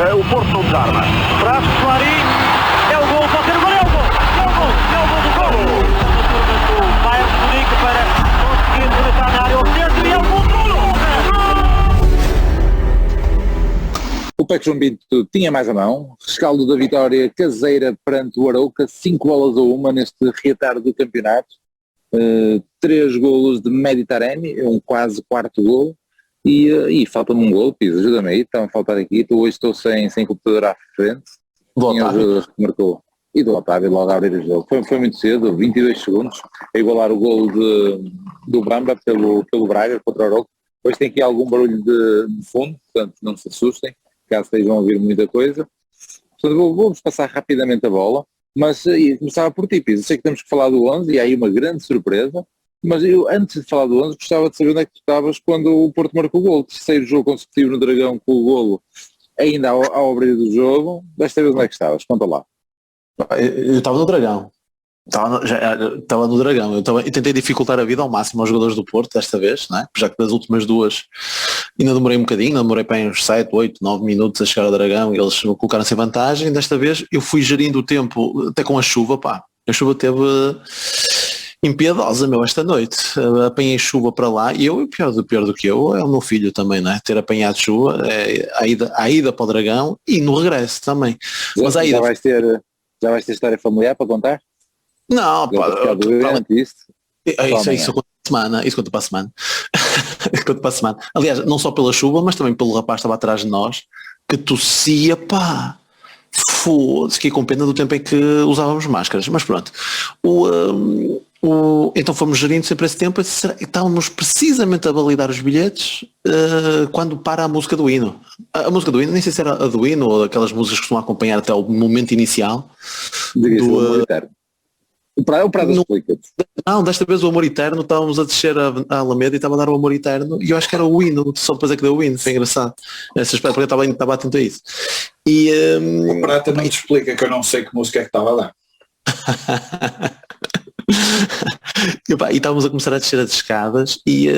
O Porto não desarma. Traz Clarim. É o gol, pode ser o gol, é o gol. É o gol, é o gol do gol. A turma do Bayern de Munique para conseguir entrar na área ao centro e é o gol do gol. O Peck João Pinto tinha mais a mão, rescaldo da vitória caseira perante o Arouca, 5-1 neste reatar do campeonato, 3 golos de Meditaremi, um quase quarto golo, e falta-me um golo, Pisa, ajuda-me aí, está a faltar aqui, hoje estou sem computador à frente, do Otávio. Que marcou, e do Otávio logo a abrir o jogo, foi muito cedo, 22 segundos, a igualar o golo do Bamba pelo Braga contra o Arouca. Hoje tem aqui algum barulho de fundo, portanto não se assustem, caso estejam a ouvir muita coisa. Portanto, vou-vos passar rapidamente a bola, mas começava por ti, Pisa. Sei que temos que falar do 11 e há aí uma grande surpresa, mas eu, antes de falar do 11, gostava de saber onde é que tu estavas quando o Porto marcou o golo. Terceiro jogo consecutivo no Dragão com o golo ainda ao abrir do jogo. Desta vez onde é que estavas? Conta lá. Eu estava no Dragão. Estava no Dragão. Eu tentei dificultar a vida ao máximo aos jogadores do Porto desta vez, não é? Já que das últimas duas ainda demorei um bocadinho, demorei para uns 7, 8, 9 minutos a chegar ao Dragão e eles colocaram-se em vantagem. Desta vez eu fui gerindo o tempo até com a chuva, pá. A chuva teve impiedosa, esta noite. Apanhei chuva para lá e eu, pior do que eu, é o meu filho também, não é? Ter apanhado chuva, a ida para o Dragão e no regresso também. Mas a ida... Já vais ter história familiar para contar? Não, pá, isso conta para a semana. Conta para a semana. Aliás, não só pela chuva, mas também pelo rapaz que estava atrás de nós, que tossia, pá. Foda-se, fiquei com pena do tempo em que usávamos máscaras. Mas pronto. Então fomos gerindo sempre esse tempo, estávamos precisamente a validar os bilhetes quando para a música do hino. A música do hino, nem sei se era a do hino ou aquelas músicas que costumam acompanhar até o momento inicial. O Amor Eterno. O Prado explica-te. Não, desta vez o Amor Eterno, estávamos a descer a Alameda e estava a dar o Amor Eterno e eu acho que era o hino, só depois é que deu o hino, foi engraçado. Porque eu estava atento a isso. O Prata não te explica que eu não sei que música é que estava a dar. E estávamos a começar a descer as escadas e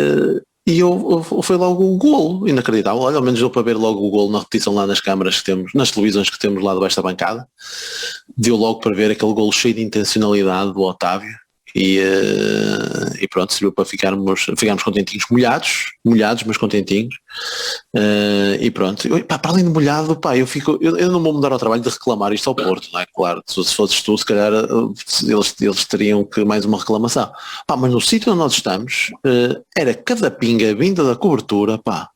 foi logo o golo, inacreditável. Olha, ao menos deu para ver logo o golo na repetição lá nas câmaras que temos, nas televisões que temos lá debaixo da bancada. Deu logo para ver aquele golo cheio de intencionalidade do Otávio e pronto, serviu para ficarmos contentinhos, molhados mas contentinhos, e pronto. Para além de molhado, pá, eu não vou mudar ao trabalho de reclamar isto ao Porto, não é? Claro, se fosses tu, se calhar eles teriam que mais uma reclamação, pá, mas no sítio onde nós estamos era cada pinga vinda da cobertura, pá,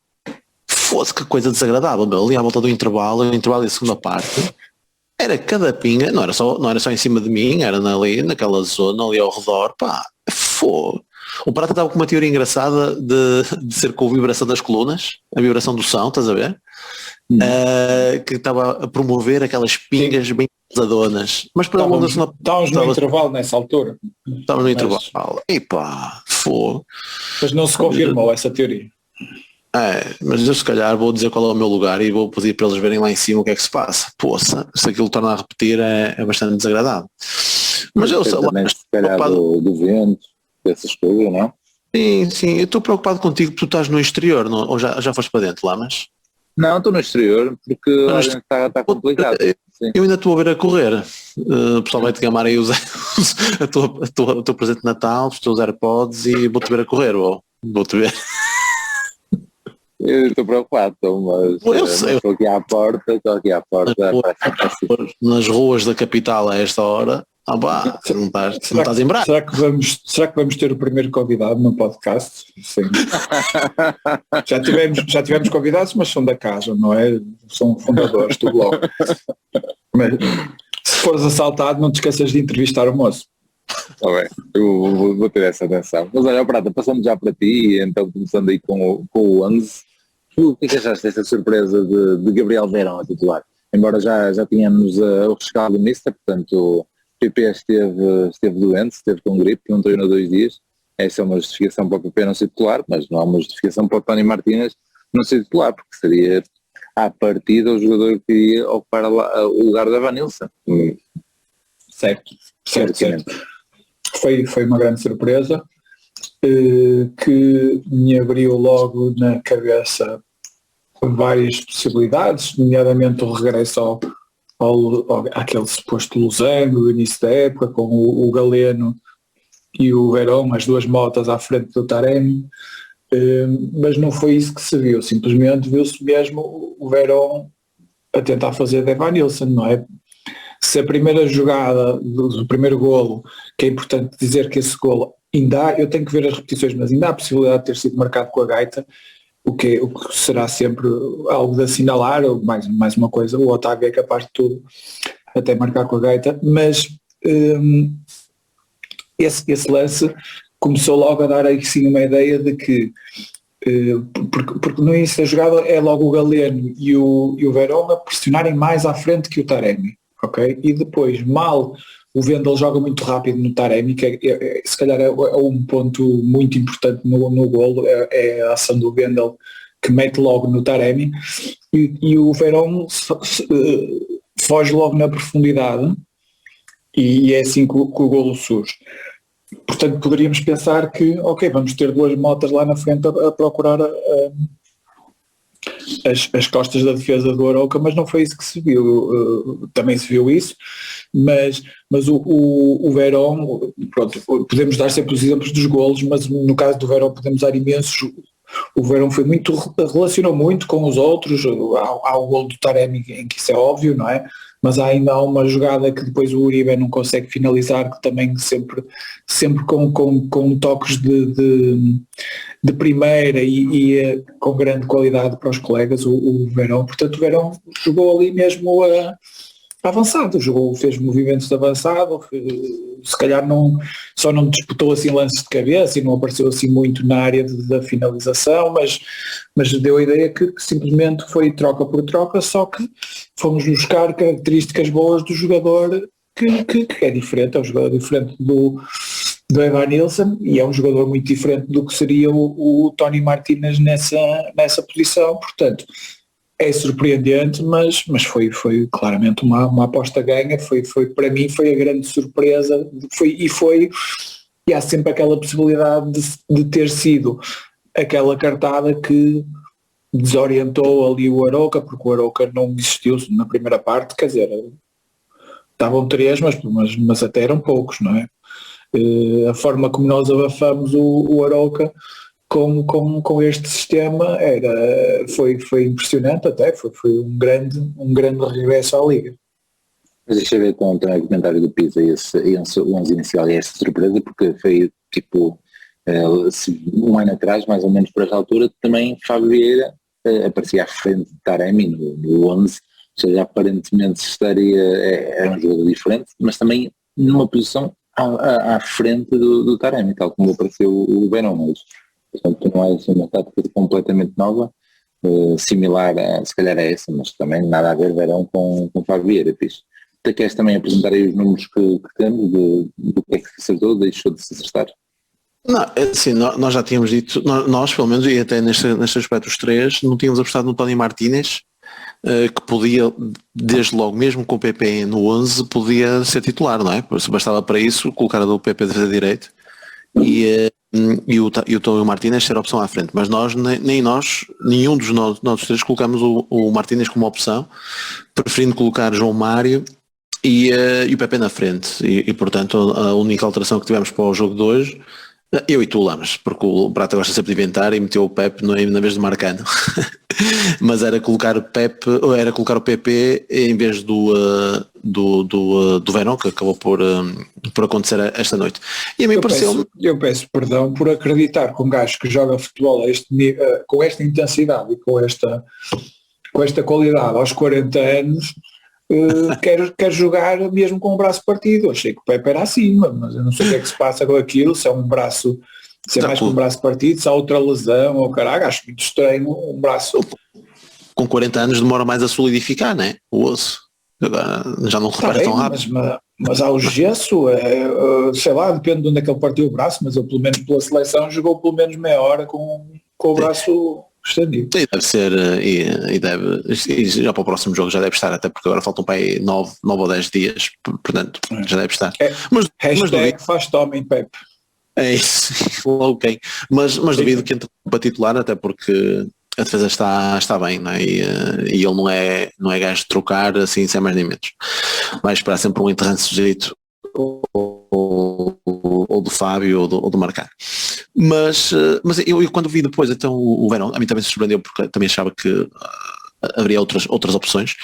fosse que coisa desagradável, meu, ali à volta do intervalo e a segunda parte. Era cada pinga, não era só em cima de mim, era ali naquela zona, ali ao redor, pá, fogo. O Prata estava com uma teoria engraçada de ser com a vibração das colunas, a vibração do som, estás a ver? Que estava a promover aquelas pingas bem pesadonas. Mas para estávamos no intervalo nessa altura. Estávamos no intervalo. E pá, fogo. Mas não se confirmou essa teoria. Mas eu se calhar vou dizer qual é o meu lugar e vou pedir para eles verem lá em cima o que é que se passa. Poça, se aquilo torna a repetir é bastante desagradável. Mas eu sei lá, se calhar do vento, dessas coisas, não? Sim, eu estou preocupado contigo, tu estás no exterior, não? Ou já foste para dentro lá, mas... Não, estou no exterior, porque está complicado. Eu ainda estou a ver a correr. O pessoal vai-te gamar aí o teu presente de Natal, os teus AirPods e vou-te ver a correr, vou-te ver. Eu estou preocupado, mas estou aqui à porta. Nas ruas da capital a esta hora, se não estás em braço. Será que vamos ter o primeiro convidado no podcast? Sim. já tivemos convidados, mas são da casa, não é? São fundadores do blog. Mas se fores assaltado, não te esqueças de entrevistar o moço. Está bem, eu vou ter essa atenção. Mas olha, Prata, passando já para ti, então começando aí com o 11, o que é que achaste desta surpresa de Gabriel Verão a titular? Embora já tínhamos o rescaldo do Mister, portanto o PP esteve doente, esteve com gripe, não treinou 2 dias. Essa é uma justificação para o PP não ser titular, mas não há uma justificação para o Tony Martínez não ser titular, porque seria à partida o jogador que iria ocupar o lugar da Vanilson. Certo. Foi uma grande surpresa que me abriu logo na cabeça várias possibilidades, nomeadamente o regresso àquele suposto losango do início da época, com o Galeno e o Verón, as duas motas à frente do Taremi, mas não foi isso que se viu, simplesmente viu-se mesmo o Verón a tentar fazer de Evanilson, não é? Se a primeira jogada do primeiro golo, que é importante dizer que esse golo ainda há, eu tenho que ver as repetições, mas ainda há a possibilidade de ter sido marcado com a gaita, o que será sempre algo de assinalar, ou mais uma coisa, o Otávio é capaz de tudo, até marcar com a gaita, mas esse lance começou logo a dar aí sim uma ideia de que, porque no início da jogada é logo o Galeno e o Verón a pressionarem mais à frente que o Taremi, ok? E depois, mal o Wendel joga muito rápido no Taremi, que se calhar é um ponto muito importante no golo, é a ação do Wendel que mete logo no Taremi, e o Verón foge logo na profundidade, e é assim que o golo surge. Portanto, poderíamos pensar que, ok, vamos ter duas motas lá na frente a procurar as costas da defesa do Arouca, mas não foi isso que se viu. Também se viu isso, mas o Verón, pronto, podemos dar sempre os exemplos dos golos, mas no caso do Verón podemos dar imensos. O Verón relacionou muito com os outros, há o golo do Taremi em que isso é óbvio, não é? Mas ainda há uma jogada que depois o Uribe não consegue finalizar, que também sempre com toques de primeira e com grande qualidade para os colegas, o Verón. Portanto, o Verón jogou ali mesmo avançado, fez movimentos de avançado, se calhar só não disputou assim lances de cabeça e não apareceu assim muito na área da finalização, mas deu a ideia que simplesmente foi troca por troca, só que fomos buscar características boas do jogador que é diferente, é um jogador diferente do Evanilson, e é um jogador muito diferente do que seria o Tony Martínez nessa posição. Portanto, é surpreendente, mas foi claramente uma aposta ganha, para mim foi a grande surpresa, e há sempre aquela possibilidade de ter sido aquela cartada que desorientou ali o Arouca, porque o Arouca não existiu na primeira parte, quer dizer, estavam três, mas até eram poucos, não é? A forma como nós abafamos o Arouca com este sistema foi impressionante, até foi um grande regresso à Liga. Mas deixa eu ver também o comentário do Pisa, esse 11 inicial e essa surpresa, porque foi tipo um ano atrás, mais ou menos por esta altura, também Fábio Vieira aparecia à frente de Taremi no 11, ou seja, aparentemente era um jogador diferente, mas também numa posição à frente do Taremi, tal como apareceu o Verón. Portanto, não é assim uma tática completamente nova, similar se calhar a essa, mas também nada a ver Verón com Fábio Vieira. Tu queres também apresentar aí os números que temos, do que é que se acertou, deixou de se acertar? Não, assim, nós já tínhamos dito, nós pelo menos, e até neste aspecto os três, não tínhamos apostado no Tony Martínez, que podia, desde logo, mesmo com o PP no 11, podia ser titular, não é? Bastava para isso colocar o PP de direito e o Tony Martínez ser a opção à frente, mas nenhum dos nossos três colocamos o Martínez como opção, preferindo colocar João Mário e o PP na frente, e portanto a única alteração que tivemos para o jogo de hoje, eu e tu, Lamas, porque o Prata gosta sempre de inventar e meteu o Pepe na vez de Marcano mas era colocar o PP em vez do Verón, que acabou por acontecer esta noite. E a mim eu peço perdão por acreditar que um gajo que joga futebol com esta intensidade e com esta qualidade aos 40 anos quer jogar mesmo com o braço partido. Eu achei que o Pepe era acima, mas eu não sei o que é que se passa com aquilo, se é um braço, se é mais que um braço partido, se há outra lesão ou caralho, acho muito estranho um braço. Com 40 anos demora mais a solidificar, né? O osso. Agora já não repara tão rápido. Mas há o gesso, sei lá, depende de onde é que ele partiu o braço, mas ele pelo menos pela seleção jogou pelo menos meia hora com o braço estendido. E deve ser, e já para o próximo jogo já deve estar, até porque agora faltam para aí 9 ou 10 dias, portanto já deve estar. Mas faz homem, Pepe. É isso, ok. Mas duvido que entre para titular, até porque a defesa está bem, não é? E ele não é gajo de trocar assim sem mais nem menos. Vai esperar sempre um enterrante sujeito ou do Fábio ou do Marcano. Mas eu quando vi depois então o Verón, a mim também se surpreendeu porque também achava que haveria outras opções,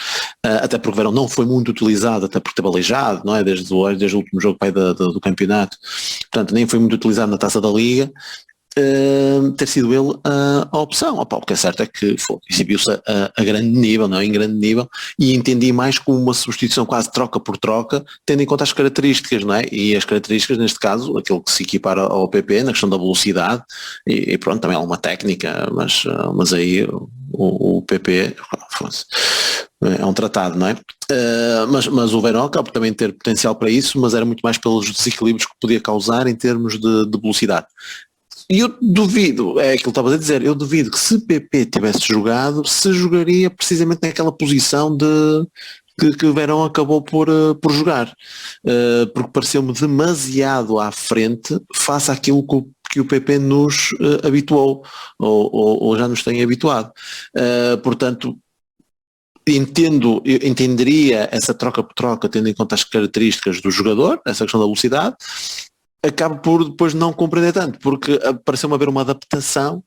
até porque o Verón não foi muito utilizado, até porque esteve aleijado, não é? Desde o último jogo do campeonato, portanto nem foi muito utilizado na Taça da Liga. Ter sido ele a opção. Opa, o que é certo é que exibiu-se a grande nível, não é? Em grande nível, e entendi mais como uma substituição quase troca por troca, tendo em conta as características, não é? E as características, neste caso, aquilo que se equipara ao PP, na questão da velocidade, e pronto, também há uma técnica, mas aí o PP é um tratado, não é? Mas o Verón acaba por também ter potencial para isso, mas era muito mais pelos desequilíbrios que podia causar em termos de velocidade. E eu duvido, é aquilo que estavas a dizer, eu duvido que se PP tivesse jogado, se jogaria precisamente naquela posição que o Verón acabou por jogar, porque pareceu-me demasiado à frente face àquilo que o PP nos habituou, ou já nos tem habituado. Portanto, entenderia essa troca por troca, tendo em conta as características do jogador, essa questão da velocidade. Acabo por depois não compreender tanto, porque pareceu-me haver uma adaptação,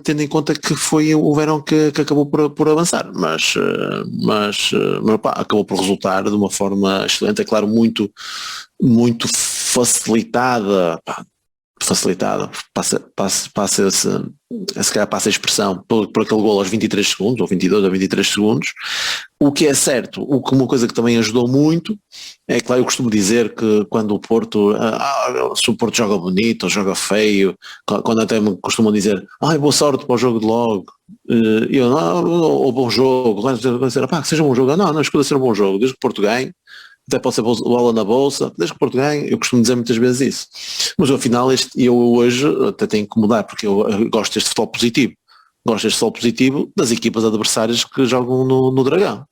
tendo em conta que foi o Verón que acabou por avançar, mas pá, acabou por resultar de uma forma excelente, é claro, muito facilitada, passa se calhar passa a expressão por aquele gol aos 23 segundos, ou 22 ou 23 segundos. O que é certo, uma coisa que também ajudou muito, é claro, eu costumo dizer que quando o Porto, se o Porto joga bonito ou joga feio, quando até me costumam dizer, boa sorte para o jogo de logo, eu não, ou bom jogo, quando dizer, que seja um bom jogo, não escuta ser um bom jogo, desde que o Porto ganhe, até pode ser bola na bolsa, desde que o Porto ganhe, eu costumo dizer muitas vezes isso. Mas afinal eu hoje até tenho que mudar, porque eu gosto deste futebol positivo. Gosto deste futebol positivo das equipas adversárias que jogam no Dragão.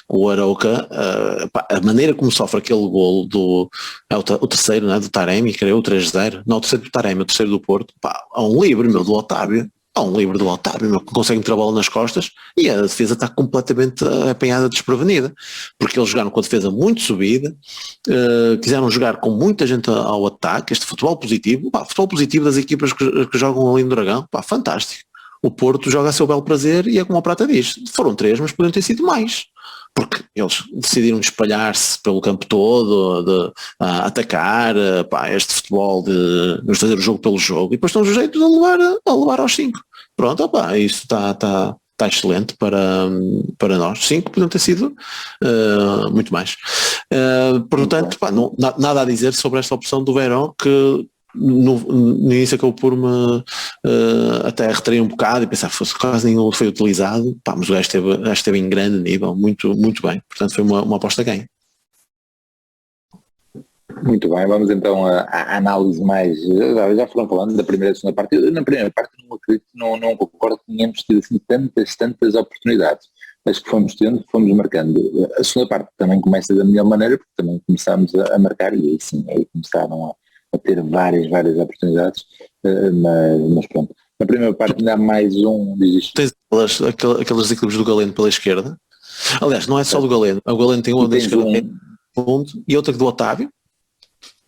O Arouca, a maneira como sofre aquele golo o terceiro, não é, do Taremi, creio, o 3-0, não, o terceiro do Taremi, o terceiro do Porto, há um livre, do Otávio, que consegue meter a bola nas costas e a defesa está completamente apanhada, desprevenida, porque eles jogaram com a defesa muito subida, quiseram jogar com muita gente ao ataque, este futebol positivo das equipas que jogam ali no Dragão, fantástico. O Porto joga a seu belo prazer e é como a Prata diz, foram 3, mas poderiam ter sido mais, porque eles decidiram espalhar-se pelo campo todo, a atacar, este futebol de nos fazer o jogo pelo jogo, e depois estão sujeitos a levar aos 5. Pronto, isso está excelente para nós. 5 podiam ter sido muito mais. Portanto, nada a dizer sobre esta opção do Verón, que no início acabou por me até retrair um bocado e pensar que quase nenhum foi utilizado, mas o gajo esteve em grande nível, muito, muito bem, portanto foi uma aposta ganha. Muito bem, vamos então à análise mais, já foram falando da primeira e segunda parte. Na primeira parte não acredito, não concordo que tenhamos tido assim tantas oportunidades, mas que fomos tendo, fomos marcando. A segunda parte também começa da melhor maneira, porque também começámos a marcar, e aí sim, aí começaram a ter várias oportunidades, mas pronto. Na primeira parte ainda há mais um, diz isto. Tens aqueles equilíbrios do Galeno pela esquerda, aliás, não é só do Galeno, o Galeno tem uma da esquerda e outra que do Otávio.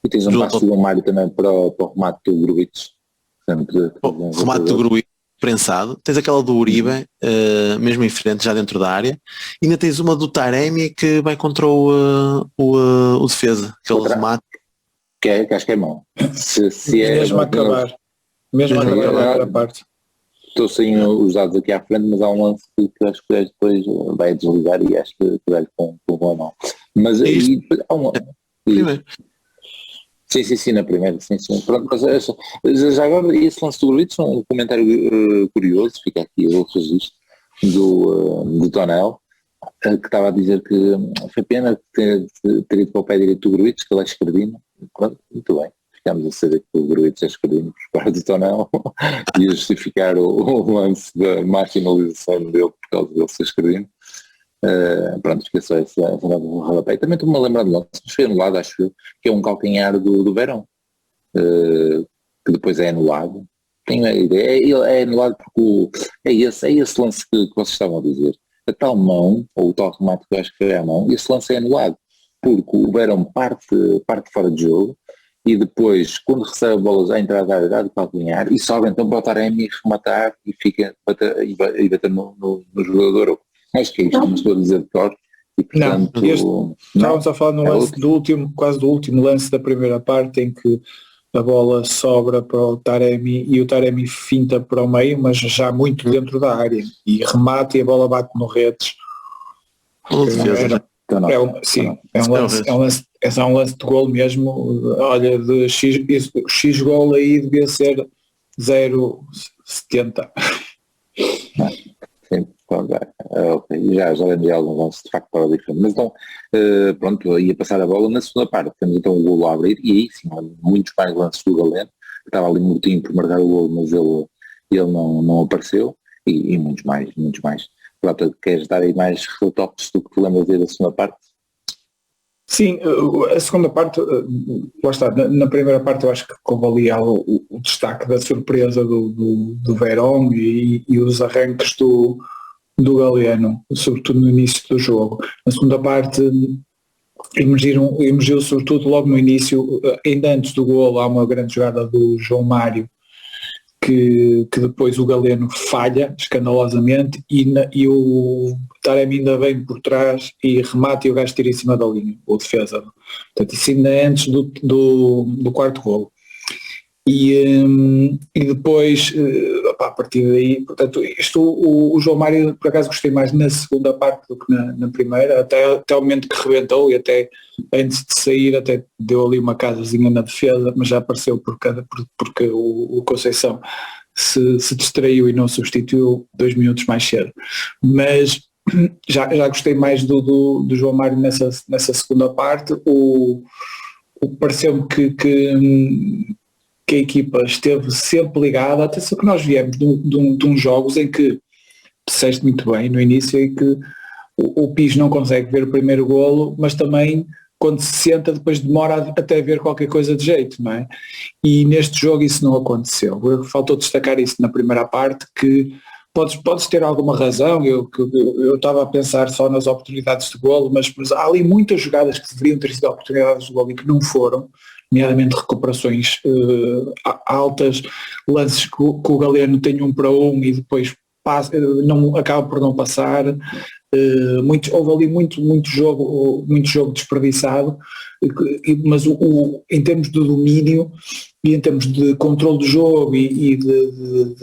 E tens um passo do Mário também para o remate do Gruitch. O remate do Gruitch prensado. Tens aquela do Uribe, mesmo em frente, já dentro da área. E ainda tens uma do Taremi que vai contra o defesa. Aquele remate. Que acho que é mau. Se é mesmo a acabar. Mesmo a acabar a parte. Estou sem os dados aqui à frente, mas há um lance que acho que depois vai desligar e acho que vai com a mão. Mas aí há um... Sim, na primeira, sim. Pronto, mas já agora esse lance do Gruitch, um comentário curioso, fica aqui o registro do Tonel, que estava a dizer que foi pena ter ido para o pé direito do Gruitch, que ele é esquerdino. Pronto, muito bem, ficámos a saber que o Gruitch é esquerdino por parte do Tonel e a justificar o lance da marginalização dele por causa dele ser esquerdino. Pronto, esqueço essa do rodapé. Também estou-me a lembrar de lance, mas foi anulado, acho eu, que é um calcanhar do Verón, que depois é anulado, tenho a ideia, é anulado porque é esse lance que vocês estavam a dizer. A tal mão, ou o tal remate que eu acho que foi à mão, esse lance é anulado, porque o Verón parte fora de jogo e depois, quando recebe a bola já entrada da área, dá de calcanhar e sobe então para o Taremi rematar e fica e bater no jogador. Acho que é isto, não estou a dizer de cor. E, portanto, estávamos a falar no lance do último, quase do último lance da primeira parte, em que a bola sobra para o Taremi e o Taremi finta para o meio, mas já muito dentro da área, e remata e a bola bate no redes. É um lance de gol mesmo. Olha, de X gol aí devia ser 0,70. Sim, okay. Já lembro de alguns lances de facto para o diferente. Mas então, pronto, ia passar a bola na segunda parte. Temos então o golo a abrir e aí sim, muitos mais lances do Galeno, que estava ali mortinho por marcar o golo, mas ele não apareceu, e muitos mais. Pronto, queres dar aí mais retoques do que te lembras da segunda parte? Sim, a segunda parte, lá está, na primeira parte eu acho que houve ali o destaque da surpresa do Verón e os arranques do Galeno, sobretudo no início do jogo. Na segunda parte emergiu sobretudo logo no início, ainda antes do golo, há uma grande jogada do João Mário, que depois o Galeno falha escandalosamente e o Taremi ainda vem por trás e remata e o gajo tira em cima da linha, o defesa. Portanto, isso ainda é antes do quarto golo. E depois, a partir daí, portanto, o João Mário, por acaso gostei mais na segunda parte do que na primeira, até o momento que rebentou, e até antes de sair até deu ali uma casazinha na defesa, mas já apareceu porque o Conceição se distraiu e não substituiu 2 minutos mais cedo. Mas já gostei mais do João Mário nessa segunda parte. Pareceu-me que a equipa esteve sempre ligada, até só que nós viemos de uns jogos em que, disseste muito bem no início, em que o Pires não consegue ver o primeiro golo, mas também quando se senta depois demora até ver qualquer coisa de jeito, não é? E neste jogo isso não aconteceu. Faltou destacar isso na primeira parte, que podes ter alguma razão, eu estava a pensar só nas oportunidades de golo, mas há ali muitas jogadas que deveriam ter sido oportunidades de golo e que não foram, nomeadamente recuperações altas, lances que o Galeno tem 1 para 1 e depois acaba por não passar. Houve ali muito jogo desperdiçado, mas em termos de domínio e em termos de controle do jogo e de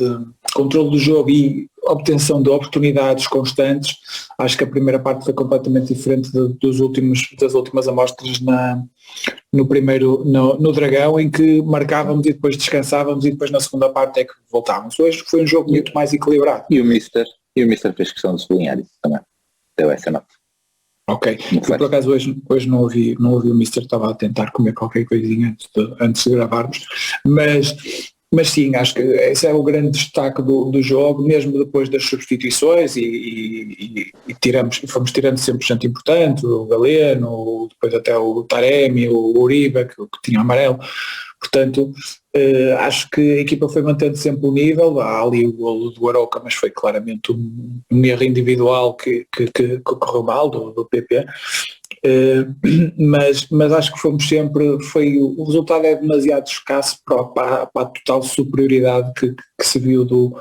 controle do jogo e obtenção de oportunidades constantes, acho que a primeira parte foi completamente diferente das últimas amostras no Dragão, em que marcávamos e depois descansávamos e depois na segunda parte é que voltávamos. Hoje foi um jogo muito mais equilibrado. E o Mister fez questão de sublinhar isso também. Deu essa nota. Ok, por acaso hoje não ouvi o Mister, estava a tentar comer qualquer coisinha antes de gravarmos, mas sim, acho que esse é o grande destaque do jogo, mesmo depois das substituições e fomos tirando 100% importante, o Galeno, depois até o Taremi, o Uribe, que tinha amarelo. Portanto, acho que a equipa foi mantendo sempre o nível. Há ali o golo do Arouca, mas foi claramente um erro individual que correu mal do PP. Mas acho que fomos sempre, o resultado é demasiado escasso para a total superioridade que se viu do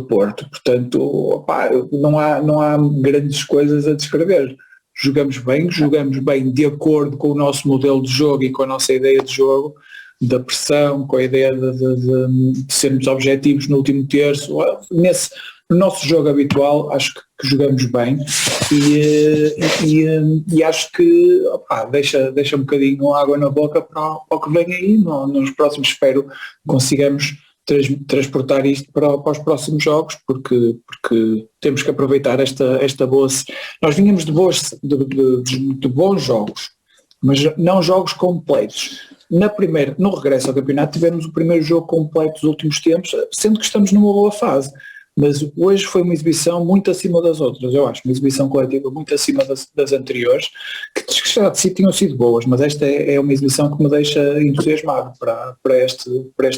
Porto. Portanto, não há grandes coisas a descrever. Jogamos bem de acordo com o nosso modelo de jogo e com a nossa ideia de jogo, da pressão, com a ideia de sermos objetivos no último terço. No nosso jogo habitual acho que jogamos bem e acho que deixa um bocadinho água na boca para o que vem aí. Nos próximos espero que consigamos transportar isto para os próximos jogos, porque temos que aproveitar esta boa. Nós vinhamos de bons jogos, mas não jogos completos. No regresso ao campeonato tivemos o primeiro jogo completo dos últimos tempos, sendo que estamos numa boa fase, mas hoje foi uma exibição muito acima das outras, eu acho, uma exibição coletiva muito acima das anteriores, que já de si tinham sido boas, mas esta é uma exibição que me deixa entusiasmado para este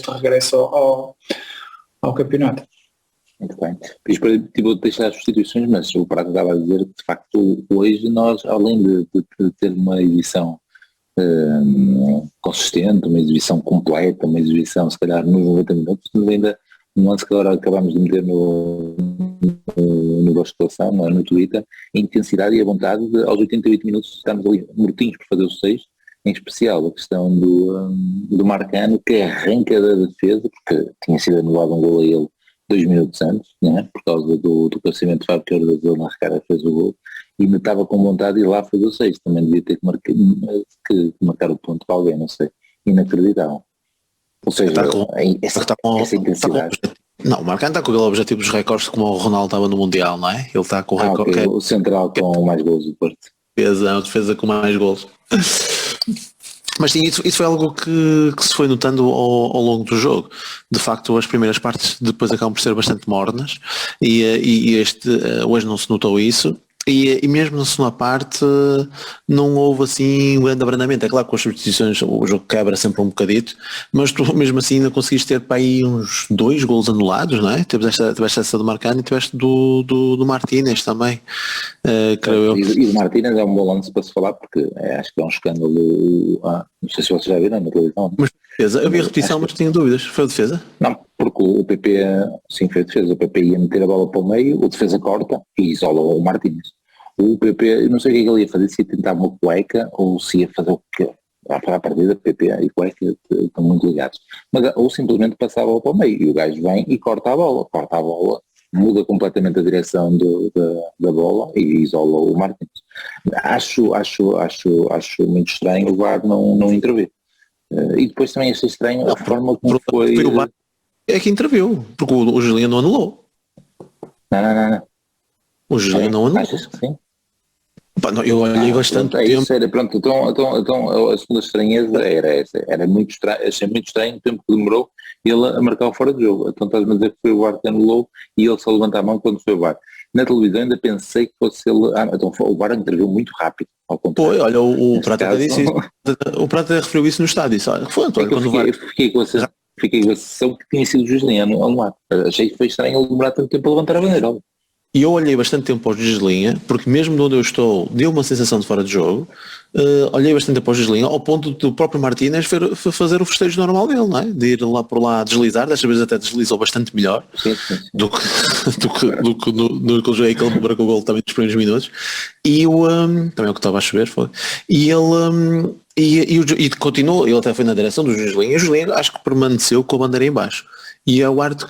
regresso ao campeonato. Muito bem. Vou deixar as substituições, mas o Prata estava a dizer que de facto hoje nós, além de ter uma exibição consistente, uma exibição completa, uma exibição se calhar nos 90 minutos, temos ainda um lance que agora acabamos de meter no vosso situação, no Twitter, a intensidade e a vontade de aos 88 minutos estarmos ali mortinhos por fazer os 6, em especial a questão do Marcano, que arranca da defesa, porque tinha sido anulado um gol a ele 2 minutos antes, não é? Por causa do cabeceamento de Fábio Cardoso, ele na recarga fez o gol, e me estava com vontade de ir lá fazer o 6, também devia ter que marcar o ponto para alguém, não sei, inacreditável. Ou seja, essa intensidade. Não, o Marcano está com aquele objetivo dos recordes como o Ronaldo estava no Mundial, não é? Ele está com o recorde. Okay. O central com mais gols do Porto. A defesa com mais gols. Mas sim, isso foi algo que se foi notando ao longo do jogo. De facto, as primeiras partes depois acabam por ser bastante mornas e hoje não se notou isso. E mesmo na segunda parte não houve assim um grande abrandamento. É claro que com as substituições o jogo quebra sempre um bocadito, mas tu mesmo assim ainda conseguiste ter para aí uns 2 golos anulados, não é? Tiveste essa do Marcano e tiveste do Martínez também, creio eu. E do Martínez é um bom lance para se falar, porque acho que é um escândalo, não sei se vocês já viram na televisão. Mas defesa, eu vi a repetição, mas tinha dúvidas. Foi a defesa? Não, porque o PP, sim, foi a defesa. O PP ia meter a bola para o meio, o defesa corta e isola o Martínez. O PP, eu não sei o que ele ia fazer, se ia tentar uma cueca ou se ia fazer o que para a partida, PP e cueca estão muito ligados. Mas, ou simplesmente passava a bola para o meio e o gajo vem e corta a bola, muda completamente a direção da bola e isola o Martínez. Acho muito estranho o VAR não intervir. E depois também achei estranho a forma como foi... O VAR é que interviu, porque o Juliano não anulou. Não. O Juliano não anulou. Achas que sim? Pá, não, eu olhei bastante tempo. Isso era, pronto, então a segunda estranheza era essa. Era muito estranho, achei muito estranho o tempo que demorou ele a marcar o fora de jogo. Então estás-me a dizer que foi o VAR que anulou e ele só levanta a mão quando foi o VAR. Na televisão ainda pensei que fosse ele... então o VAR interviu muito rápido, ao contrário. Foi, olha, o Prata até disse isso. O Prata referiu isso no estádio. Foi, fiquei com a sensação que tinha sido o Juliano anulado. Achei que foi estranho ele demorar tanto tempo a levantar a bandeira. E eu olhei bastante tempo para os Gislinha, porque mesmo de onde eu estou deu uma sensação de fora de jogo. Olhei bastante tempo para os Gislinha, ao ponto do próprio Martínez fazer o festejo normal dele, não é? De ir lá por lá deslizar, desta vez até deslizou bastante melhor do que no que eu joguei, que ele marcou o gol também nos primeiros minutos. E também é o que estava a chover, foi. E ele e continuou, ele até foi na direção do Gislinha, e o Gislinha acho que permaneceu com a bandeira em baixo. E é o árbitro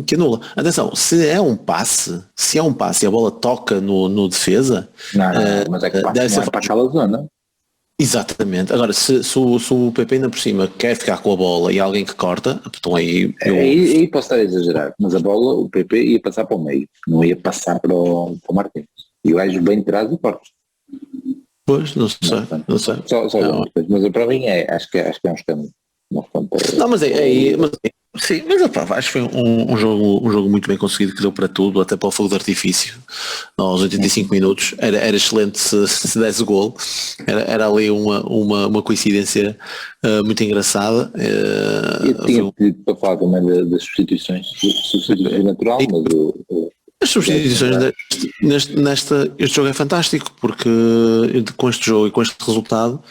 que anula. Atenção, se é um passe e a bola toca no defesa... Não, mas é que deve ser para aquela zona. Exatamente. Agora, se o PP ainda por cima quer ficar com a bola e há alguém que corta, então aí... Aí posso estar a exagerar, mas a bola, o PP ia passar para o meio, não ia passar para o Martins. E o gajo bem de trás e corta. Pois, não sei. Só mas para mim acho que é um escândalo. Não, mas sim, mas acho que foi um jogo muito bem conseguido, que deu para tudo, até para o fogo de artifício aos 85 minutos. Era excelente se desse gol. Era ali uma coincidência muito engraçada. Eu tinha pedido para falar também das substituições natural, mas as substituições este jogo é fantástico, porque com este jogo e com este resultado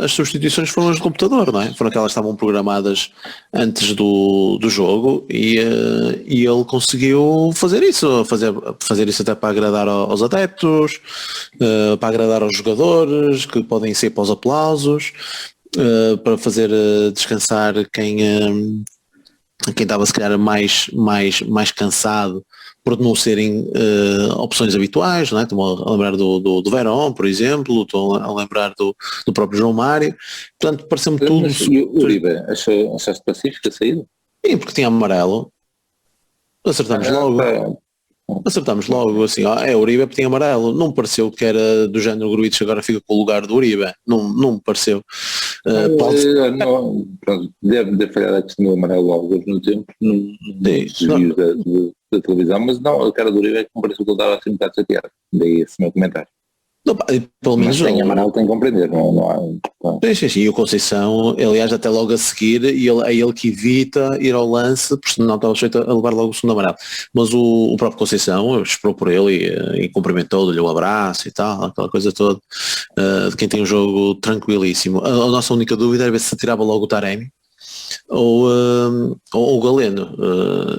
as substituições foram as de computador, não é? Foram aquelas que estavam programadas antes do jogo e ele conseguiu fazer isso até para agradar aos adeptos, para agradar aos jogadores que podem ser para os aplausos, para fazer descansar quem estava se calhar mais cansado por não serem opções habituais, não é? Estou a lembrar do Verón, por exemplo, estou a lembrar do próprio João Mário, portanto pareceu-me tudo... Mas o Uribe, achaste pacífico a saída? Sim, porque tinha amarelo, acertamos logo, assim, o Uribe porque tinha amarelo, não me pareceu que era do género Gruitch agora fica com o lugar do Uribe, não me pareceu. Deve falhar a questão do amarelo logo no tempo, desvios da televisão, mas não, a cara do Uribe é que me pareceu que ele estava assim um bocado chateado, daí esse meu comentário. Não, pá, pelo menos Mas tem amarelo, tem que compreender, não há... Sim. E o Conceição, aliás, até logo a seguir, é ele que evita ir ao lance, porque senão estava sujeito a levar logo o segundo amarelo. Mas o próprio Conceição esperou por ele e cumprimentou, deu um abraço e tal, aquela coisa toda, de quem tem um jogo tranquilíssimo. A nossa única dúvida era ver se tirava logo o Taremi ou o Galeno,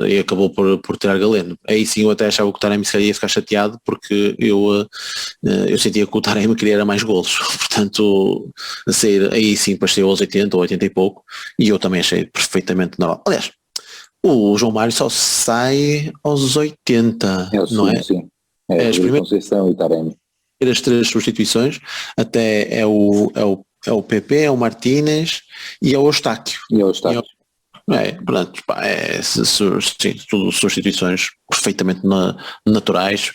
e acabou por tirar Galeno. Aí sim eu até achava que o Taremi se calhar ia ficar chateado, porque eu sentia que o Taremi queria era mais golos, portanto a sair aí sim parecia aos 80 ou 80 e pouco, e eu também achei perfeitamente normal. Aliás, o João Mário só sai aos 80, não é? Sim, é as primeiras Conceição e Taremi. As 3 substituições, até é o PP, é o Martínez e é o Eustáquio. Pronto, pá, sim, tudo substituições perfeitamente naturais,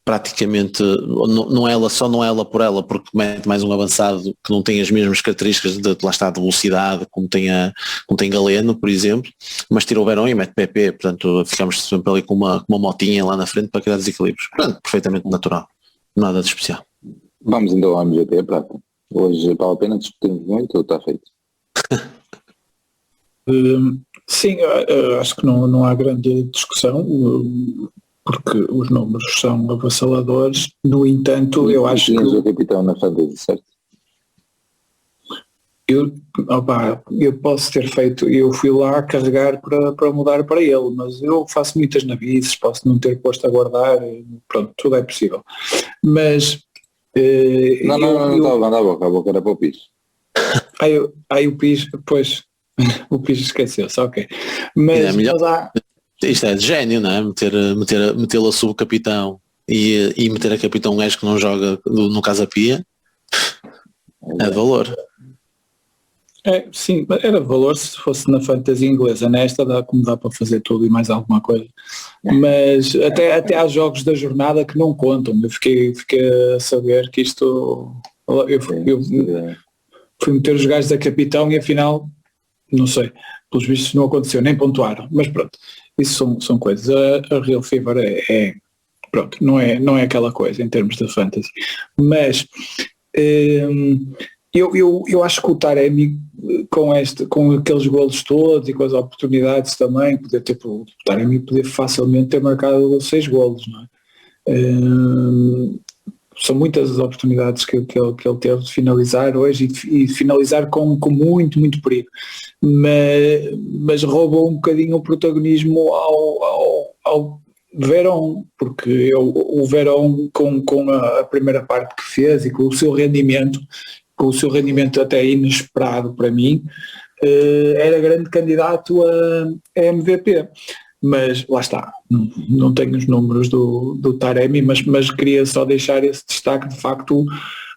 praticamente, não é ela por ela, porque mete mais um avançado que não tem as mesmas características lá está, de velocidade, como tem Galeno, por exemplo, mas tira o Verón e mete PP, portanto ficamos sempre ali com uma motinha lá na frente para criar desequilíbrios. Pronto, perfeitamente natural, nada de especial. Vamos então ao MGP, Prata. Hoje vale a pena discutirmos muito ou está feito? Sim, acho que não há grande discussão, porque os números são avassaladores. No entanto, eu acho que... o capitão na Fantasy, certo? Eu posso ter feito, eu fui lá carregar para mudar para ele, mas eu faço muitas navices, posso não ter posto a guardar, pronto, tudo é possível. Mas... não estava a boca era para o Pires. Aí o Pires, pois, o Pires esqueceu-se, ok. Mas isto é de gênio, não é? Metê-lo a subcapitão e meter a capitão um gajo que não joga, no caso a Pia, é de valor. Sim, era de valor se fosse na fantasia inglesa. Nesta dá para fazer tudo e mais alguma coisa. Mas até há jogos da jornada que não contam. Eu fiquei a saber que isto... Eu fui meter os gajos da capitão e afinal, não sei, pelos vistos não aconteceu, nem pontuaram. Mas pronto, isso são coisas. A Real Fever pronto, não é aquela coisa em termos de fantasy. Mas... Eu acho que o Taremi, com aqueles golos todos e com as oportunidades também, o Taremi poder facilmente ter marcado 6 golos, não é? São muitas as oportunidades que ele teve de finalizar hoje e finalizar com muito, muito perigo. Mas roubou um bocadinho o protagonismo ao Verón, porque o Verón com a primeira parte que fez e com o seu rendimento até inesperado para mim, era grande candidato a MVP. Mas lá está, não tenho os números do Taremi, mas queria só deixar esse destaque de facto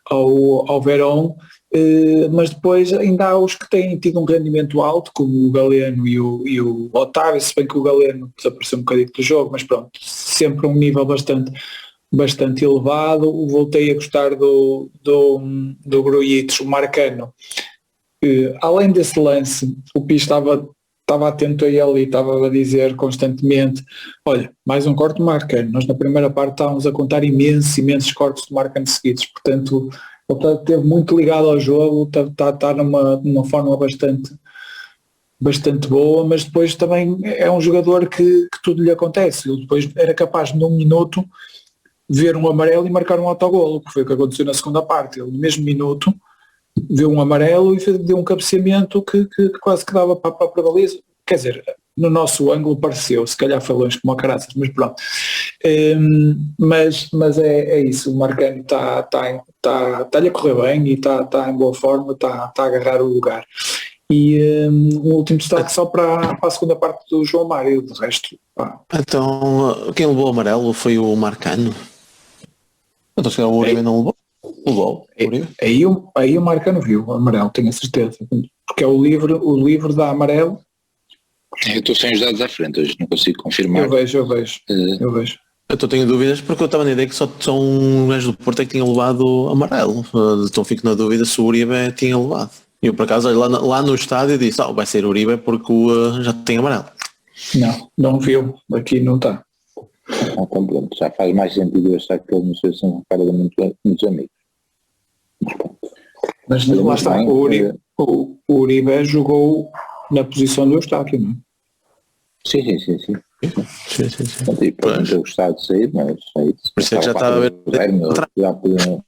ao Verón, mas depois ainda há os que têm tido um rendimento alto, como o Galeno e o Otávio, se bem que o Galeno desapareceu um bocadinho do jogo, mas pronto, sempre um nível bastante elevado. Voltei a gostar do Grujic, o Marcano. Além desse lance, o Pi estava atento a ele e estava a dizer constantemente, olha, mais um corte do Marcano. Nós na primeira parte estávamos a contar imensos cortes de Marcano seguidos, portanto ele esteve muito ligado ao jogo, está numa forma bastante boa, mas depois também é um jogador que tudo lhe acontece. Ele depois era capaz num minuto ver um amarelo e marcar um autogolo, que foi o que aconteceu na segunda parte. Ele no mesmo minuto viu um amarelo e deu um cabeceamento que quase que dava para a própria baliza. Quer dizer, no nosso ângulo pareceu, se calhar foi longe como a caraças, mas pronto. Mas é isso, o Marcano está-lhe a correr bem e está em boa forma, está a agarrar o lugar. E um último destaque só para a segunda parte do João Mário, do resto. Então, quem levou o amarelo foi o Marcano? Então se calhar o Uribe não levou. Aí o Marcano viu o amarelo, tenho a certeza. Porque é o livro da amarelo. Eu estou sem os dados à frente hoje, não consigo confirmar. Eu vejo. Eu tenho dúvidas porque eu estava na ideia que só um gajo do Porto é que tinha levado amarelo. Então fico na dúvida se o Uribe tinha levado. E eu por acaso lá no estádio disse, vai ser Uribe porque já tem amarelo. Não viu, aqui não está. Então pronto, já faz mais sentido eu achar que ele não sei se não recorda muitos amigos. Mas Olha, lá muito está, bem, o Uribe jogou na posição do Eustáquio, não é? Sim. Sim. Portanto, e pode não ter gostado de sair, mas é isso. Por isso é que já estava a ver. Já podia-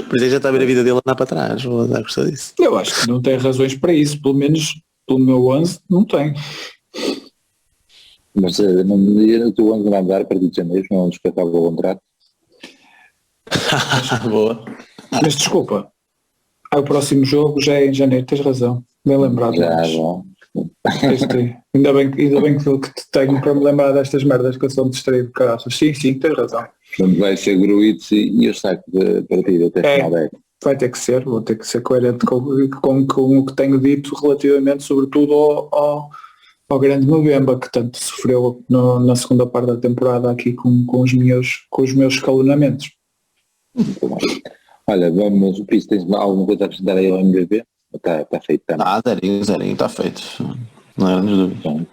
Por isso é que já está a ver a vida dele andar para trás. Vou dar a gostar disso. Eu acho que não tem razões para isso, pelo menos pelo meu 11 não tem. Mas não me diga que o ano vai mudar a partir de janeiro, não respeitar o contrato. Boa. Mas desculpa, o próximo jogo já é em janeiro, tens razão, bem lembrado. Já, mas já. ainda bem que te tenho para me lembrar destas merdas que eu sou distraído, caraças. Sim, tens razão. Portanto, vai ser Gruitch e eu saco de partida até final da época. Vai ter que ser, vou ter que ser coerente com o que tenho dito relativamente, sobretudo ao grande Mbemba, que tanto sofreu na segunda parte da temporada aqui com os meus escalonamentos. Olha, vamos, o Pires, tens alguma coisa a acrescentar aí ao MBB? Está feito, está. Zerinho, está feito. Não era nos dúvidas.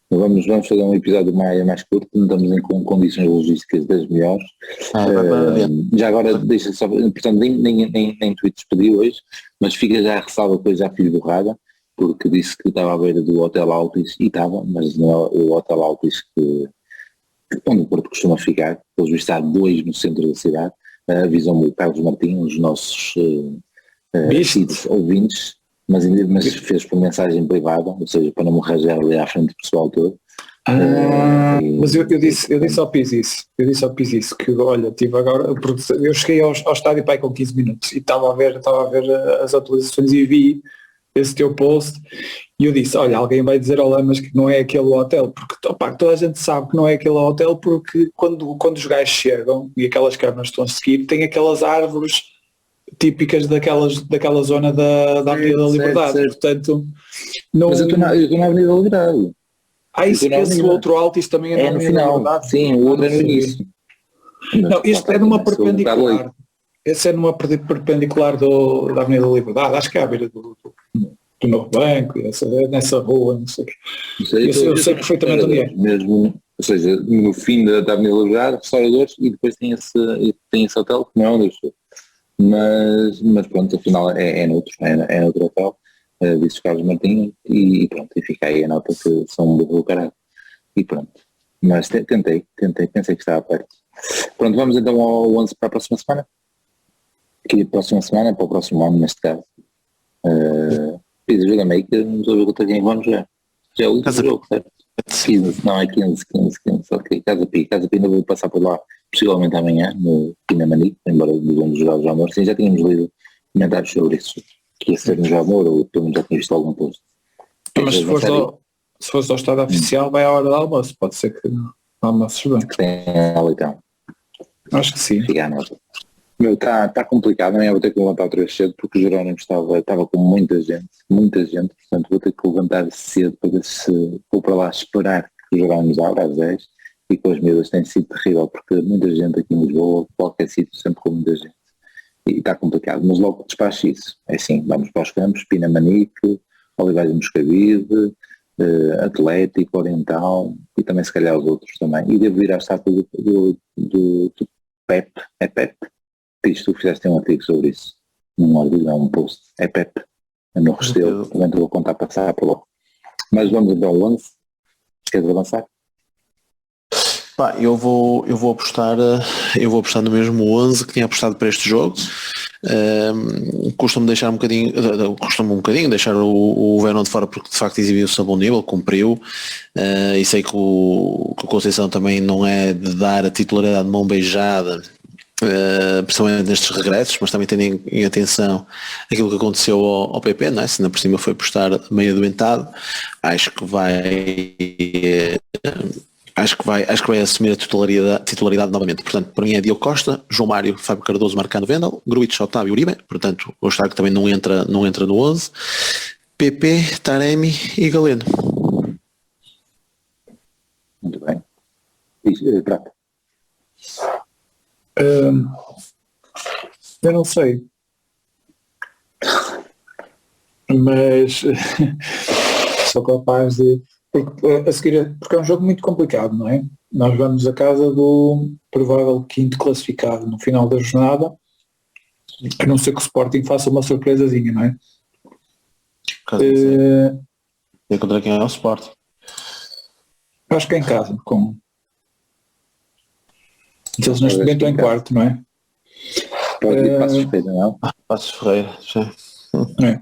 Então, vamos fazer um episódio mais curto, não estamos em condições logísticas das melhores. Já agora, deixa só, portanto, nem tweets pedi hoje, mas fica já a ressalva que eu já fiz borrada, porque disse que estava à beira do Hotel Altis, e estava, mas não é o Hotel Altis onde o Porto costuma ficar, pelos vistos há 2 no centro da cidade. Avisam-me o Carlos Martins, os nossos ouvintes, mas fez por mensagem privada, ou seja, para não me rajar ali à frente do pessoal todo. Mas eu disse ao Pizzi isso, que olha, tive agora, porque eu cheguei ao estádio pai com 15 minutos e estava a ver as atualizações e vi esse teu post e eu disse, olha, alguém vai dizer ao Lamas que não é aquele hotel, porque toda a gente sabe que não é aquele hotel, porque quando os gajos chegam e aquelas câmaras estão a seguir, tem aquelas árvores típicas daquela zona da Avenida da Liberdade, certo. Portanto não... Mas eu estou na Avenida da Liberdade. Isso que esse outro Altis também é no final, sim, o outro é no início. Não, este é numa perpendicular. Esse é numa perpendicular da Avenida da Liberdade, acho que é à beira do Novo Banco, nessa rua, não sei. Eu sei perfeitamente onde é. Mesmo, ou seja, no fim da Avenida da Liberdade, restauradores, e depois tem esse hotel, que não é onde eu estou. Mas pronto, afinal é noutro hotel, disse Carlos Martins, e pronto, e fica aí a nota que são um burro do caralho. E pronto. Mas tentei, pensei que estava perto. Pronto, vamos então ao 11 para a próxima semana. Aqui próxima semana, para o próximo ano, neste caso. Ajuda-me aí que não estou a ver contra quem vamos já. Já é o último jogo, certo? 15, não é 15, ok. Casa Pi, ainda vou passar por lá, possivelmente amanhã, no Pinamanique, embora devemos jogar o João Amor. Sim, já tínhamos lido comentários sobre isso, que ia ser no João Amor, ou pelo menos já tinha visto algum post. Mas se fores ao estado oficial, vai à hora do almoço, pode ser que não almoços bem. Que tem ela então. Acho que sim. Fica à nota. Está complicado, amanhã vou ter que levantar outra vez cedo, porque o Jerónimo estava com muita gente, portanto vou ter que levantar cedo para ver se vou para lá esperar que o Jerónimo abra às 10, e com as medidas tem sido terrível, porque muita gente aqui em Lisboa, qualquer sítio, sempre com muita gente, e está complicado, mas logo despacho isso, é assim, vamos para os campos, Pinamanique, Olivais de Moscavide, Atlético, Oriental, e também se calhar os outros também, e devo ir à estátua do Pep, é Pep? Diz, tu fizeste um artigo sobre isso, um post, é Pep, no Restelo, também te vou contar passar por lá. Mas vamos então ao 11, queres avançar? Eu vou apostar no mesmo 11 que tinha apostado para este jogo. Custa-me deixar um bocadinho deixar o Verón de fora, porque de facto exibiu-se a bom nível, cumpriu, e sei que o Conceição também não é de dar a titularidade de mão beijada, principalmente nestes regressos, mas também tendo em atenção aquilo que aconteceu ao PP, não é? Se ainda por cima foi postar meio adoentado, acho que vai assumir a titularidade novamente. Portanto, para mim é Diogo Costa, João Mário, Fábio Cardoso, Marcano, Vendel, Gruitch, Otávio, Uribe. Portanto, o Eustáquio também não entra no 11. PP, Taremi e Galeno. Muito bem. Prata. Eu não sei. Mas sou capaz de... a seguir, porque é um jogo muito complicado, não é? nós vamos à casa do provável quinto classificado no final da jornada, a não ser que o Sporting faça uma surpresazinha, não é? E contra quem é o Sporting? Acho que é em casa, com... Eles neste momento estão em quarto, não é? Pode ir para a suspeita, não? Passos Ferreira, sim. É.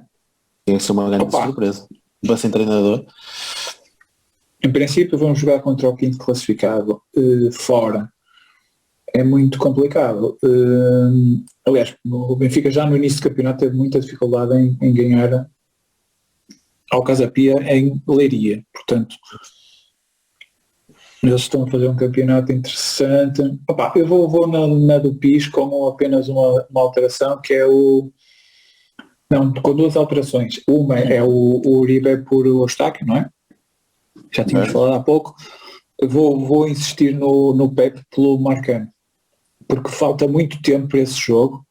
Tem que ser uma grande surpresa. Vai ser treinador. Em princípio vamos jogar contra o quinto classificado fora. É muito complicado. Aliás, o Benfica já no início do campeonato teve muita dificuldade em ganhar ao Casa Pia em Leiria. Portanto, eles estão a fazer um campeonato interessante. Opa, eu vou na do PIS com apenas uma alteração, que é o... Não, com duas alterações. Uma é o Uribe por Eustáquio, não é? Já tínhamos falado há pouco. Vou insistir no Pepe pelo Marcano, porque falta muito tempo para esse jogo,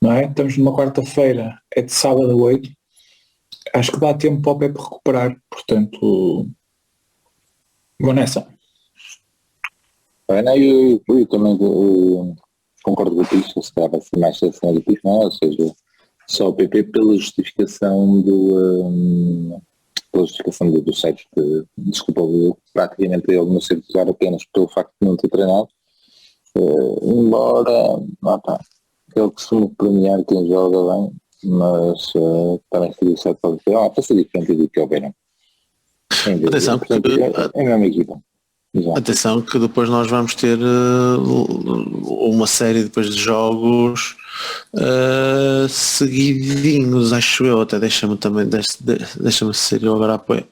não é? Estamos numa quarta-feira, é de sábado a 8. Acho que dá tempo para o Pepe recuperar, portanto vou nessa. Eu também concordo com o Picho, se calhar vai ser mais a cena do Picho, não é? Ou seja, só o PP pela justificação do site que, desculpa, praticamente ele não ser titular apenas pelo facto de não ter treinado, embora ele costuma premiar quem joga bem, mas também seria certo para ser diferente do que é o Beirão. Atenção, é a mesma equipa. Exato. Atenção que depois nós vamos ter uma série depois de jogos seguidinhos, acho eu, até deixa-me ser eu agora a apoio.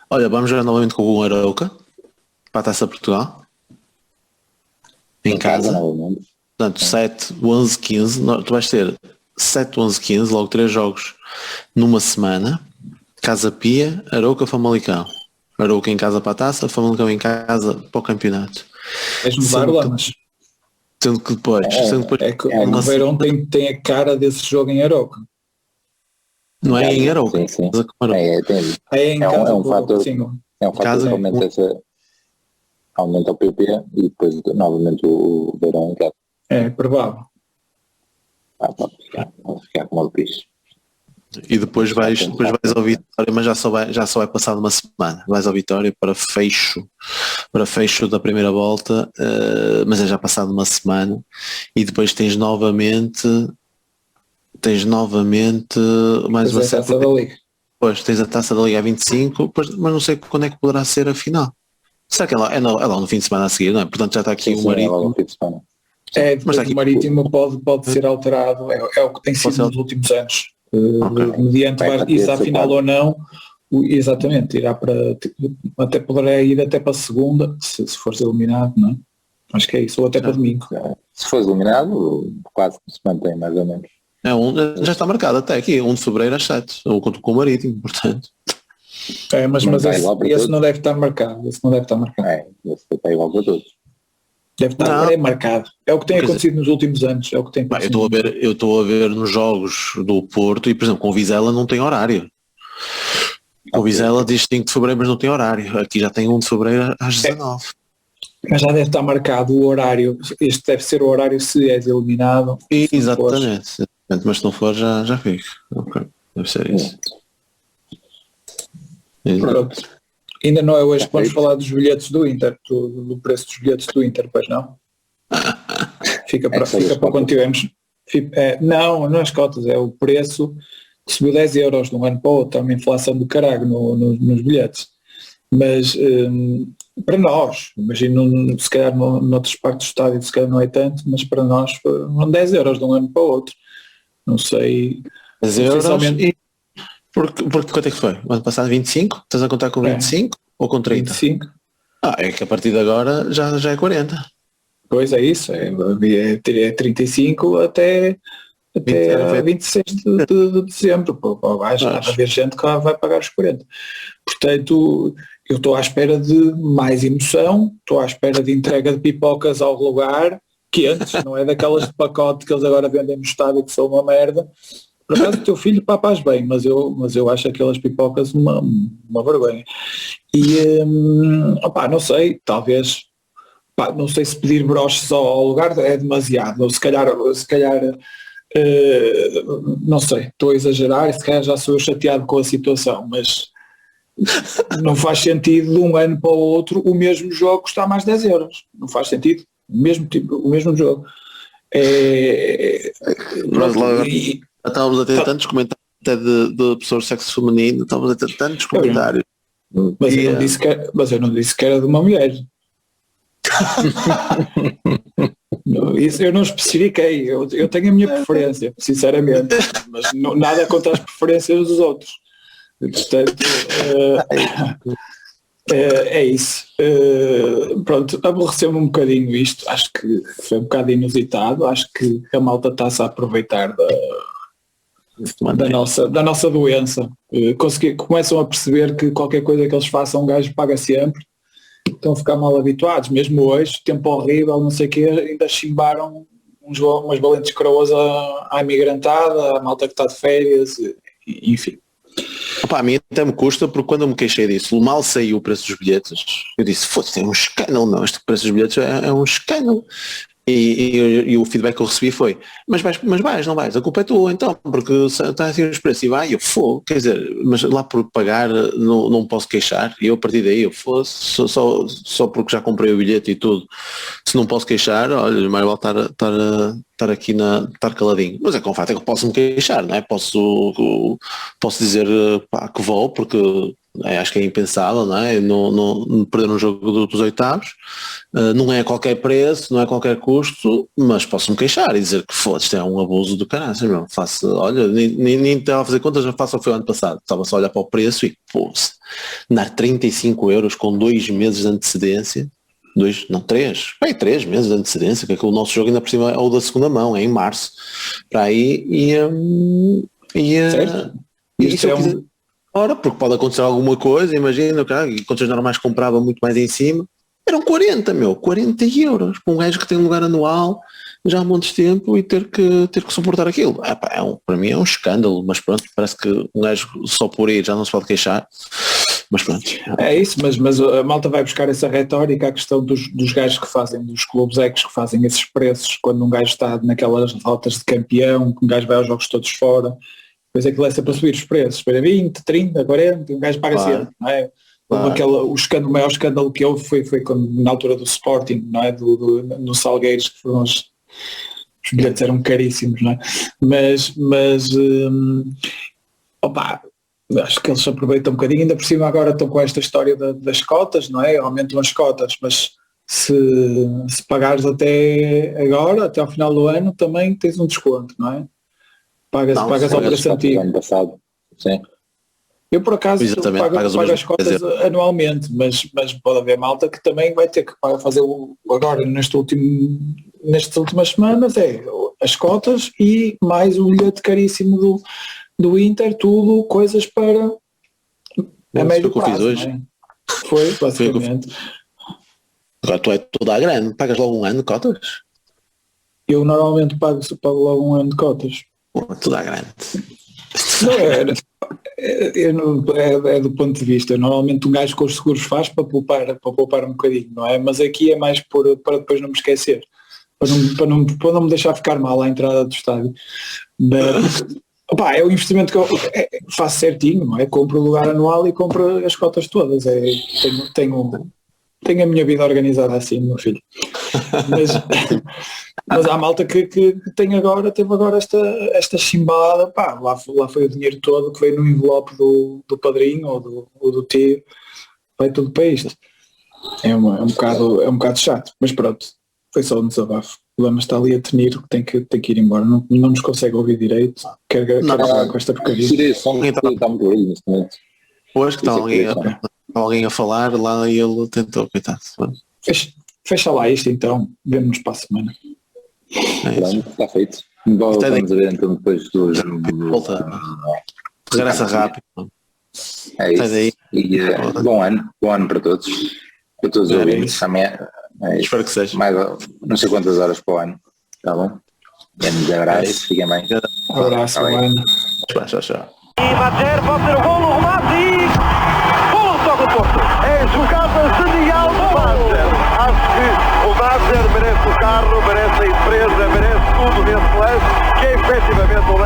Olha, vamos jogar novamente com o Arauca para a Taça Portugal em casa, portanto 7, 11, 15, tu vais ter 7, 11, 15, logo 3 jogos numa semana. Casa Pia, Arauca, Famalicão. Arauca em casa para a Taça, Famalicão em casa para o campeonato. És mudar lá, mas... Sendo que depois... o Verón tem a cara desse jogo em Arauca. Não é em Arauca. Sim. É em casa, um fator, sim. é um fator que aumenta o PP e depois novamente o Verón em casa. É provável. Pode ficar como o Picho. E depois vais ao Vitória, mas já só vai passar uma semana. Vais ao Vitória para fecho da primeira volta, mas é já passado uma semana, e depois tens novamente mais uma Taça da Liga. Depois tens a Taça da Liga a 25, mas não sei quando é que poderá ser a final. Será que é lá no fim de semana a seguir, não é? Portanto já está aqui o Marítimo. Mas o Marítimo pode ser alterado, é o que tem sido nos últimos anos. Mediante isso à final ou não, exatamente, irá até poderá ir até para a segunda, se fores eliminado, não é? Acho que é isso, ou até para domingo. Se fores eliminado, quase que se mantém mais ou menos. Já está marcado até aqui, 1 de fevereiro às 7, ou contra o Marítimo, portanto. Mas esse não deve estar marcado. Esse está igual para todos. Deve estar marcado. É o que tem acontecido nos últimos anos. É o que tem acontecido. Eu estou a ver nos jogos do Porto e, por exemplo, com o Vizela não tem horário. O Vizela diz 5 de fevereiro, mas não tem horário. Aqui já tem 1 de fevereiro às 19. Mas já deve estar marcado o horário. Este deve ser o horário se és eliminado. Exatamente. Mas se não for, já fica. Ok. Deve ser isso. Pronto. Ainda não é hoje que vamos falar dos bilhetes do Inter, do preço dos bilhetes do Inter, pois não? Fica para quando tivermos. Não as cotas, é o preço que subiu 10 euros de um ano para o outro, é uma inflação do caralho nos bilhetes. Mas para nós, imagino se calhar noutras partes do estádio se calhar não é tanto, mas para nós foram 10 euros de um ano para o outro. Não sei. 10 euros Porque quanto é que foi? O ano passado 25? Estás a contar com 25 ou com 30? 25. É que a partir de agora já é 40. Pois é isso, é 35 até 26 de dezembro. Vai haver gente que vai pagar os 40. Portanto, eu estou à espera de mais emoção, estou à espera de entrega de pipocas ao lugar, quentes, não é daquelas de pacote que eles agora vendem no estádio que são uma merda. Por acaso o teu filho papás bem, mas eu acho aquelas pipocas uma vergonha. E não sei, talvez pá, não sei se pedir broches ao lugar é demasiado, ou se calhar não sei, estou a exagerar, se calhar já sou chateado com a situação, mas não faz sentido de um ano para o outro o mesmo jogo custar mais 10 euros, não faz sentido, o mesmo jogo. Estávamos a ter tantos comentários até de pessoas de sexo feminino, estávamos a ter tantos comentários. Mas eu não disse que era de uma mulher. Isso eu não especifiquei, eu tenho a minha preferência, sinceramente, mas nada contra as preferências dos outros. Portanto, é isso. Pronto, aborreceu-me um bocadinho isto, acho que foi um bocado inusitado, acho que a malta está-se a aproveitar da nossa doença. Começam a perceber que qualquer coisa que eles façam um gajo paga sempre, estão a ficar mal habituados, mesmo hoje, tempo horrível, não sei o quê, ainda chimbaram umas valentes coroas à imigrantada, à malta que está de férias, enfim. Opa, a mim até me custa, porque quando eu me queixei disso, mal saiu o preço dos bilhetes, eu disse, foda-se, é um escândalo, não, este preço dos bilhetes é um escândalo. E o feedback que eu recebi foi, mas vais, não vais, a culpa é tua então, porque está assim os preços, e vai, eu fogo, quer dizer, mas lá por pagar não posso queixar, e eu a partir daí eu fogo, só porque já comprei o bilhete e tudo, se não posso queixar, olha, mais vale estar aqui estar caladinho, mas é com fato é que posso me queixar, não é? Posso dizer pá, que vou, porque acho que é impensável, não é? Não perder um jogo dos oitavos, não é a qualquer preço, não é a qualquer custo, mas posso-me queixar e dizer que foda-se, isto é um abuso do caralho, meu. Olha, nem estava a fazer contas, já faço o que foi o ano passado, estava só a olhar para o preço e, pô-se, dar 35 euros com 2 meses de antecedência, 3 meses de antecedência, que o nosso jogo ainda por cima é o da segunda mão, é em março, para aí, certo? Isso é ora, porque pode acontecer alguma coisa, imagina, cara, em condições normais comprava muito mais em cima, eram 40 euros, para um gajo que tem um lugar anual já há montes de tempo e ter que suportar aquilo. Para mim é um escândalo, mas pronto, parece que um gajo só por ir já não se pode queixar, mas pronto. É isso, mas a malta vai buscar essa retórica, a questão dos gajos que fazem, dos clubes ecos que fazem esses preços, quando um gajo está naquelas rotas de campeão, que um gajo vai aos jogos todos fora. Depois aquilo é sempre a subir os preços, para 20, 30, 40, um gajo paga sempre, não é? O maior escândalo que houve foi quando, na altura do Sporting, não é? No Salgueiros, que foram os bilhetes eram caríssimos, não é? Mas acho que eles se aproveitam um bocadinho, ainda por cima agora estão com esta história das cotas, não é? Aumentam as cotas, mas se pagares até agora, até ao final do ano, também tens um desconto, não é? Pagas ao preço antigo. Ano passado, sim. Eu por acaso pago as cotas anualmente, mas pode haver malta que também vai ter que fazer agora nestas últimas semanas as cotas e mais o bilhete caríssimo do Inter, tudo coisas para a médio prazo. Hoje. Não é? Foi, basicamente. Agora tu é toda a grande, pagas logo um ano de cotas? Eu normalmente pago logo um ano de cotas. Tudo à grande. É do ponto de vista, normalmente um gajo com os seguros faz para poupar um bocadinho, não é? Mas aqui é mais para depois não me esquecer, para não me deixar ficar mal à entrada do estádio. É o investimento que eu faço certinho, não é? Compro o lugar anual e compro as cotas todas. Tenho a minha vida organizada assim, meu filho. Mas há malta que teve agora esta chimbada, lá foi o dinheiro todo que veio no envelope do padrinho ou do tio, vai tudo para isto. É um bocado chato, mas pronto, foi só um desabafo. O Lama está ali a tenir, tem que ir embora, não nos consegue ouvir direito, quer acabar com esta porcaria. Hoje que está alguém a falar lá e ele tentou, coitado. Fecha lá isto então, vemo-nos para a semana. Está feito. Vamos ver então depois do volta. Regressa rápido. É isso. E bom ano para todos. Para todos os ouvintes. Espero que seja. Mais não sei quantas horas para o ano. Está bom? Grandes abraços. Fiquem bem. Um abraço, ano. Tchau. E Madjer pode ser o gol, o remate e... Gol do Porto! É jogada genial do Madjer. Acho que o Cruzeiro, que é efetivamente um